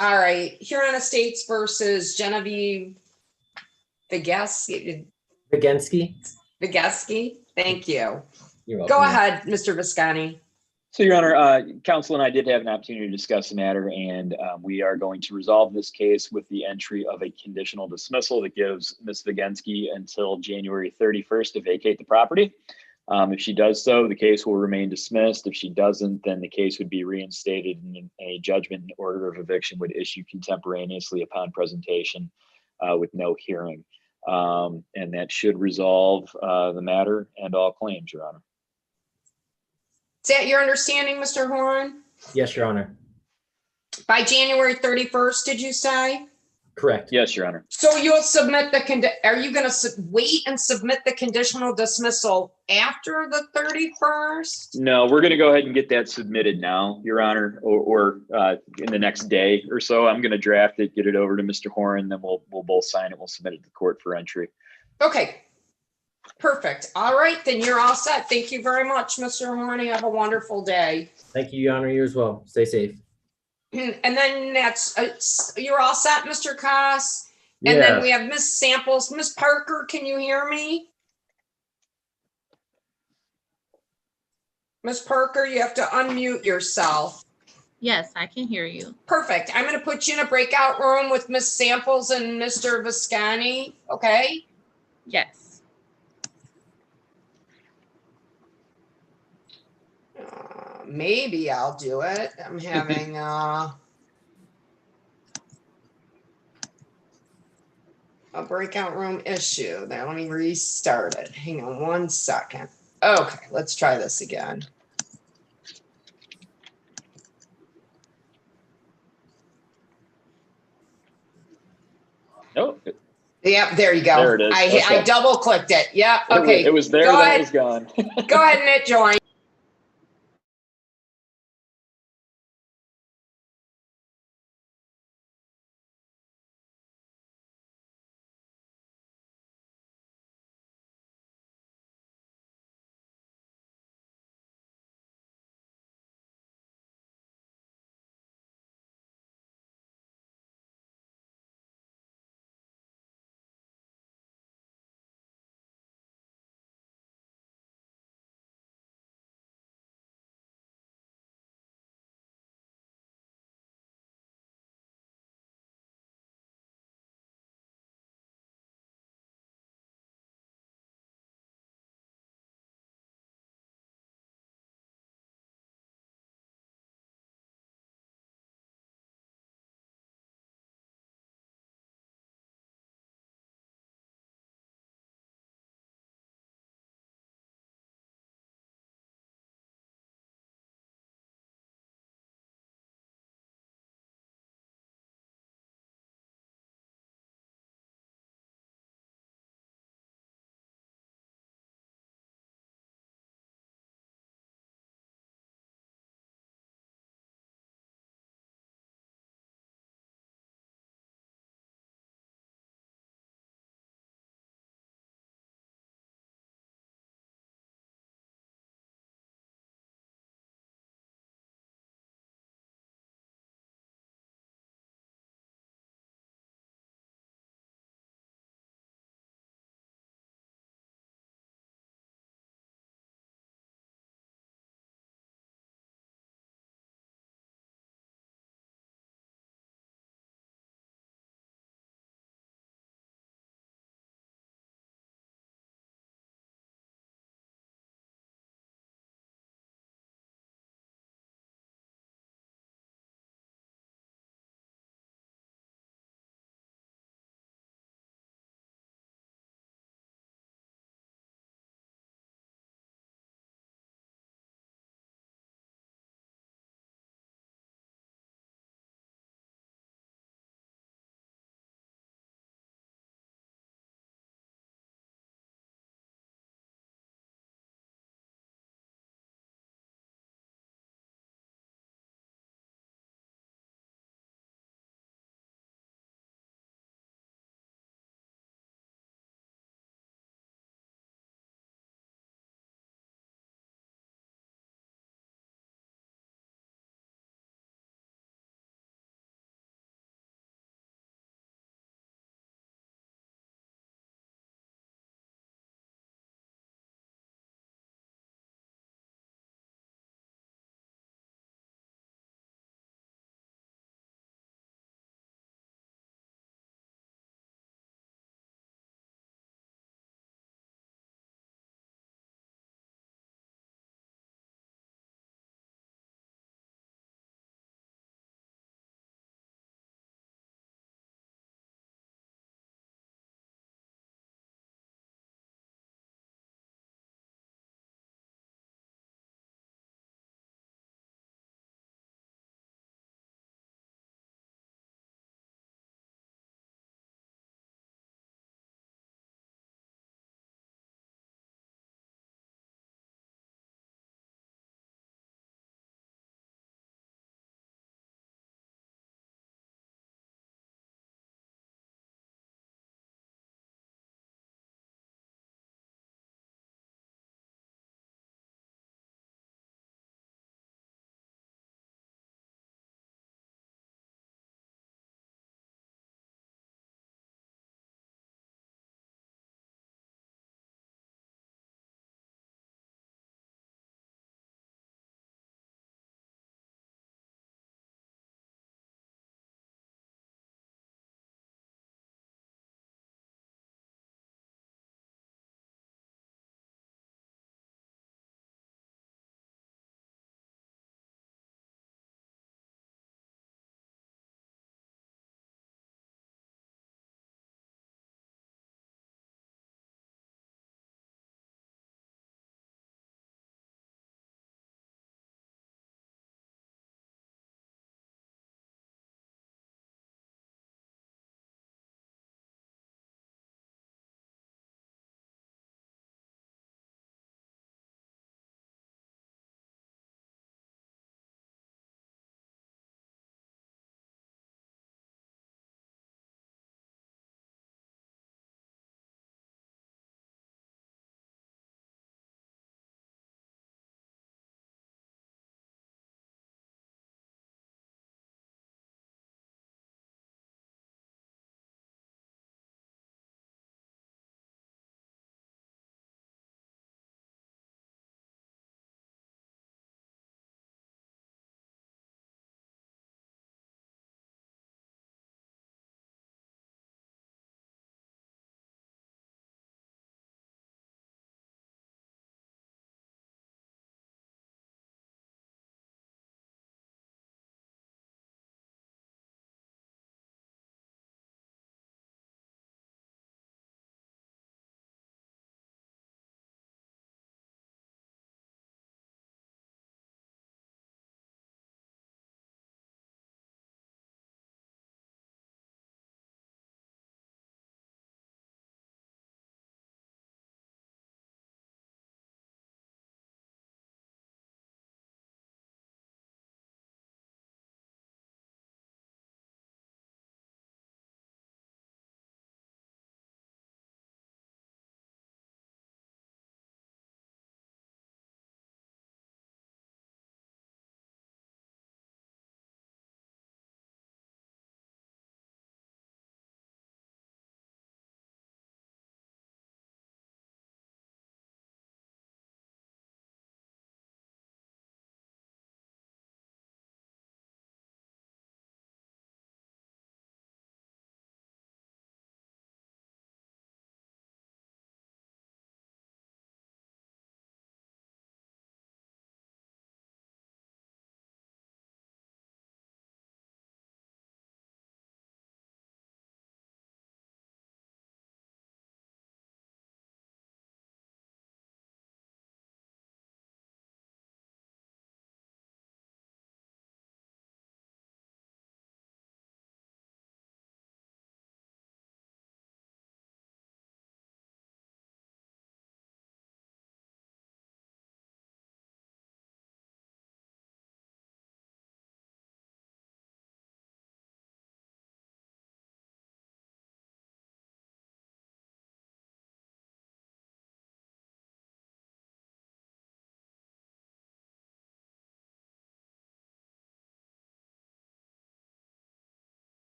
All right, Huron Estates versus Genevieve Vigeski. Vigensky. Thank you. You're welcome. Go ahead, Mr. Visconti. So, Your Honor, counsel and I did have an opportunity to discuss the matter, and we are going to resolve this case with the entry of a conditional dismissal that gives Ms. Vigensky until January 31st to vacate the property. If she does so, the case will remain dismissed. If she doesn't, then the case would be reinstated and a judgment and order of eviction would issue contemporaneously upon presentation with no hearing. And that should resolve the matter and all claims, Your Honor. Is that your understanding, Mr. Horn? Yes, Your Honor. By January 31st, did you say? Correct. Yes, Your Honor. So you'll submit are you going to wait and submit the conditional dismissal after the 31st? No, we're going to go ahead and get that submitted now, Your Honor, or in the next day or so. I'm going to draft it, get it over to Mr. Horn, then we'll both sign it. We'll submit it to the court for entry. Okay. Perfect. All right, then you're all set. Thank you very much, Mr. Horn. You have a wonderful day. Thank you, Your Honor. You as well. Stay safe. And then you're all set, Mr. Koss. And then we have Miss Samples. Miss Parker, can you hear me? Miss Parker, you have to unmute yourself. Yes, I can hear you. Perfect. I'm going to put you in a breakout room with Miss Samples and Mr. Visconti. Okay. Yes. Maybe I'll do it. I'm having a breakout room issue. Now let me restart it. Hang on 1 second. Okay, let's try this again. Oh, Yep, there you go. There it is. I double clicked it. Yep. it Okay. was there, Go then ahead. it was gone. Go ahead and hit join.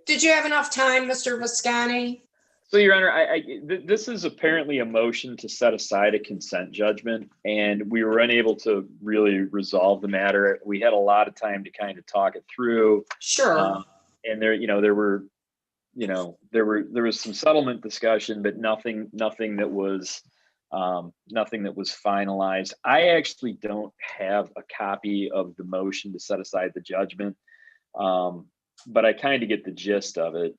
Did you have enough time, Mr. Visconti? So, Your Honor, this is apparently a motion to set aside a consent judgment, and we were unable to really resolve the matter. We had a lot of time to kind of talk it through. Sure. And there was some settlement discussion, but nothing that was finalized. I actually don't have a copy of the motion to set aside the judgment, but I kind of get the gist of it.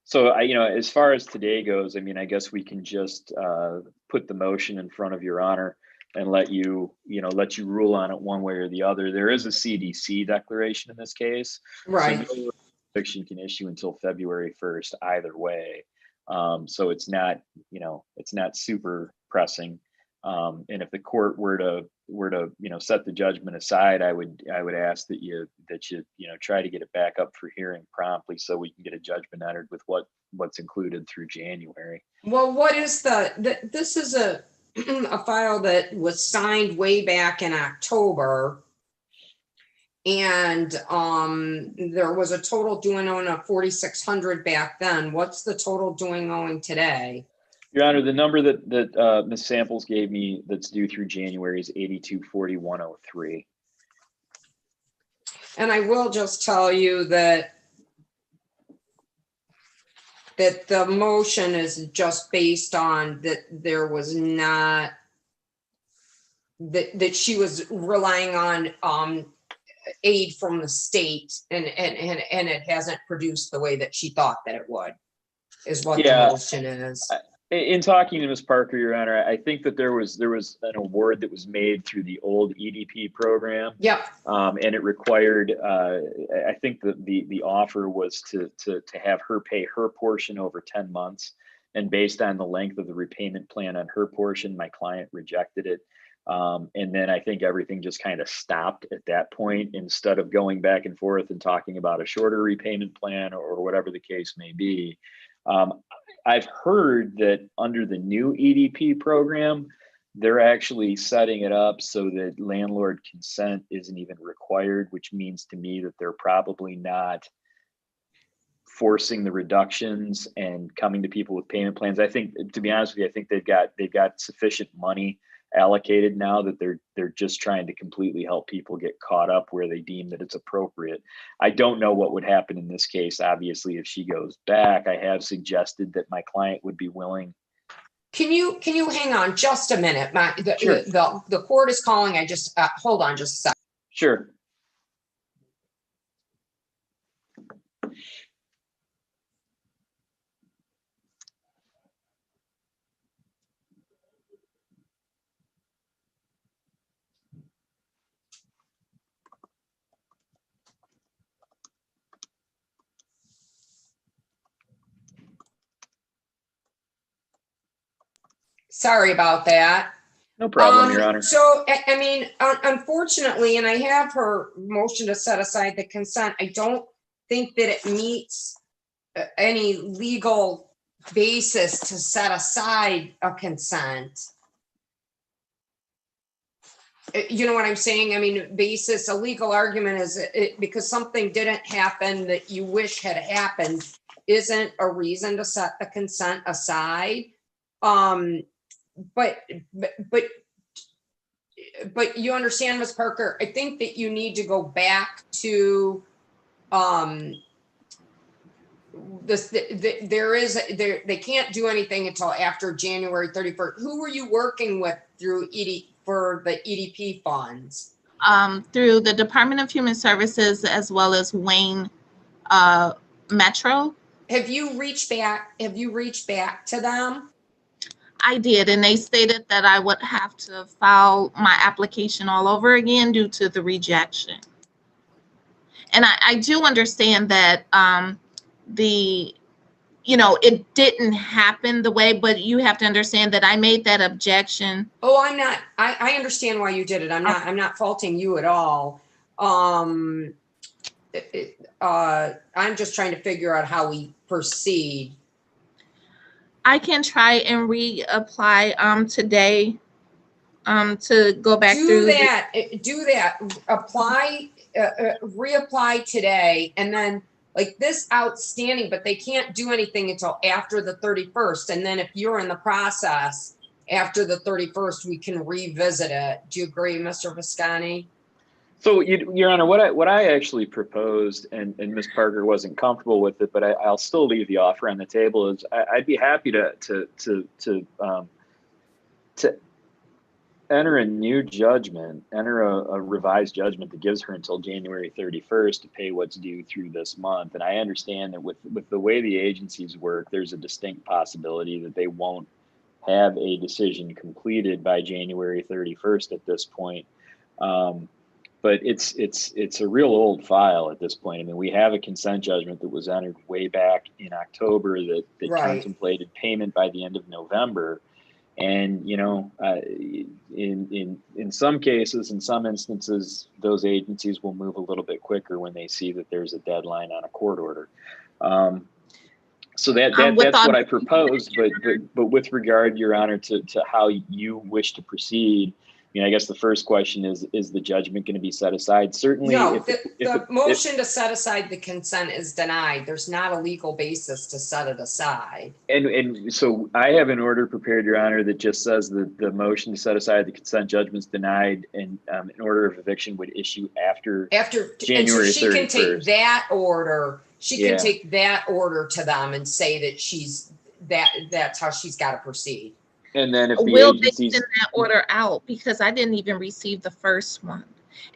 So as far as today goes, I mean, I guess we can just put the motion in front of Your Honor and let you rule on it one way or the other. There is a CDC declaration in this case. Right. So no jurisdiction can issue until February 1st either way. So it's not super pressing. And if the court were to set the judgment aside, I would ask that you try to get it back up for hearing promptly so we can get a judgment entered with what's included through January. Well, what is this is a file that was signed way back in October. And there was a total due owing of $4,600 back then. What's the total due owing today? Your Honor, the number that Ms. Samples gave me that's due through January is $82,4103. And I will just tell you that the motion is just based on that there was not that she was relying on aid from the state and it hasn't produced the way that she thought that it would, is what the motion is. In talking to Ms. Parker, Your Honor, I think that there was an award that was made through the old EDP program. Yep. And it required, I think the offer was to have her pay her portion over 10 months. And based on the length of the repayment plan on her portion, my client rejected it. And then I think everything just kind of stopped at that point instead of going back and forth and talking about a shorter repayment plan or whatever the case may be. I've heard that under the new EDP program, they're actually setting it up so that landlord consent isn't even required, which means to me that they're probably not forcing the reductions and coming to people with payment plans. I think, to be honest with you, I think they've got sufficient money allocated now that they're just trying to completely help people get caught up where they deem that it's appropriate. I don't know what would happen in this case. Obviously, if she goes back, I have suggested that my client would be willing. Can you hang on just a minute? Sure. The court is calling. I just hold on just a second. Sure. Sorry about that. No problem, Your Honor. So, I mean, unfortunately, and I have her motion to set aside the consent, I don't think that it meets any legal basis to set aside a consent. You know what I'm saying? I mean, a legal argument is because something didn't happen that you wish had happened isn't a reason to set the consent aside. But you understand, Ms. Parker, I think that you need to go back to they can't do anything until after January 31st. Who were you working with through for the EDP funds? Through the Department of Human Services as well as Wayne Metro. Have you reached back to them? I did, and they stated that I would have to file my application all over again due to the rejection. And I do understand that it didn't happen the way, but you have to understand that I made that objection. Oh, I understand why you did it. I'm not faulting you at all. I'm just trying to figure out how we proceed. I can try and reapply today to go back Do through. that, apply, reapply today, and then like this outstanding, but they can't do anything until after the 31st. And then if you're in the process after the 31st, we can revisit it. Do you agree, Mr. Visconti? So, Your Honor, what I actually proposed, and Ms. Parker wasn't comfortable with it, but I'll still leave the offer on the table, is I'd be happy to enter a new judgment, enter a revised judgment that gives her until January 31st to pay what's due through this month. And I understand that with the way the agencies work, there's a distinct possibility that they won't have a decision completed by January 31st at this point. But it's a real old file at this point. I mean, we have a consent judgment that was entered way back in October that Right. contemplated payment by the end of November. And, you know, in some cases, in some instances, those agencies will move a little bit quicker when they see that there's a deadline on a court order. So that's what I proposed. But with regard, Your Honor, to how you wish to proceed, I mean, I guess the first question is the judgment going to be set aside? Certainly. No, the motion to set aside the consent is denied. There's not a legal basis to set it aside. And so I have an order prepared, Your Honor, that just says that the motion to set aside the consent judgment is denied, and an order of eviction would issue after January 31st. She can take that order. She can Yeah. take that order to them and say that that's how she's got to proceed. And then if the Will they agencies, send that order out? Because I didn't even receive the first one.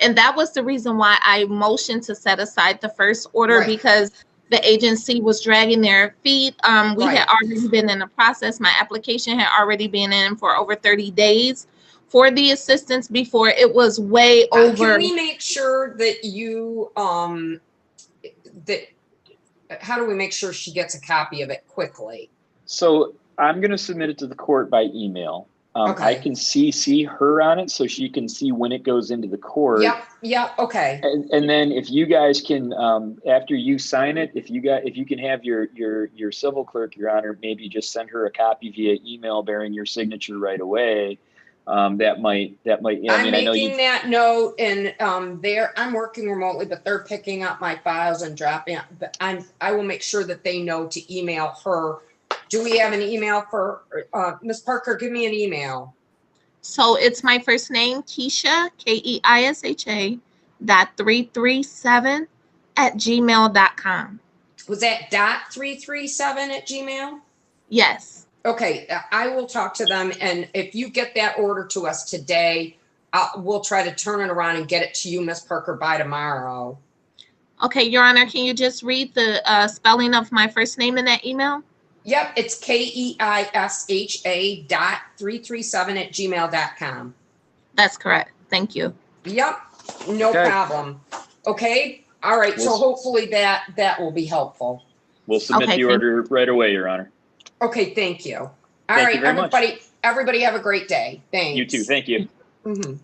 And that was the reason why I motioned to set aside the first order, Right. because the agency was dragging their feet. We Right. had already been in the process. My application had already been in for over 30 days for the assistance before it was way over. Can we make sure that you, how do we make sure she gets a copy of it quickly? so I'm going to submit it to the court by email. I Okay. can CC her on it so she can see when it goes into the court. Yep, okay. And then if you guys can, after you sign it, if you can have your civil clerk, Your Honor, maybe just send her a copy via email bearing your signature right away. That might. I mean, I'm I know making you. that note, and I'm working remotely, but they're picking up my files and dropping. But I will make sure that they know to email her. Do we have an email for Ms. Parker? Give me an email. So it's my first name, Keisha, KEISHA, .337 @gmail.com. Was that .337 @gmail? Yes. Okay, I will talk to them, and if you get that order to us today, we'll try to turn it around and get it to you, Ms. Parker, by tomorrow. Okay, Your Honor, can you just read the spelling of my first name in that email? Yep, it's KEISHA .337 @gmail.com. That's correct. Thank you. Yep, no Okay. problem. Okay, all right, so We'll- hopefully that will be helpful. We'll submit Okay, the order right away, Your Honor. Okay, thank you. All Thank right, you very much. everybody have a great day. Thanks. You too. Thank you. Mhm.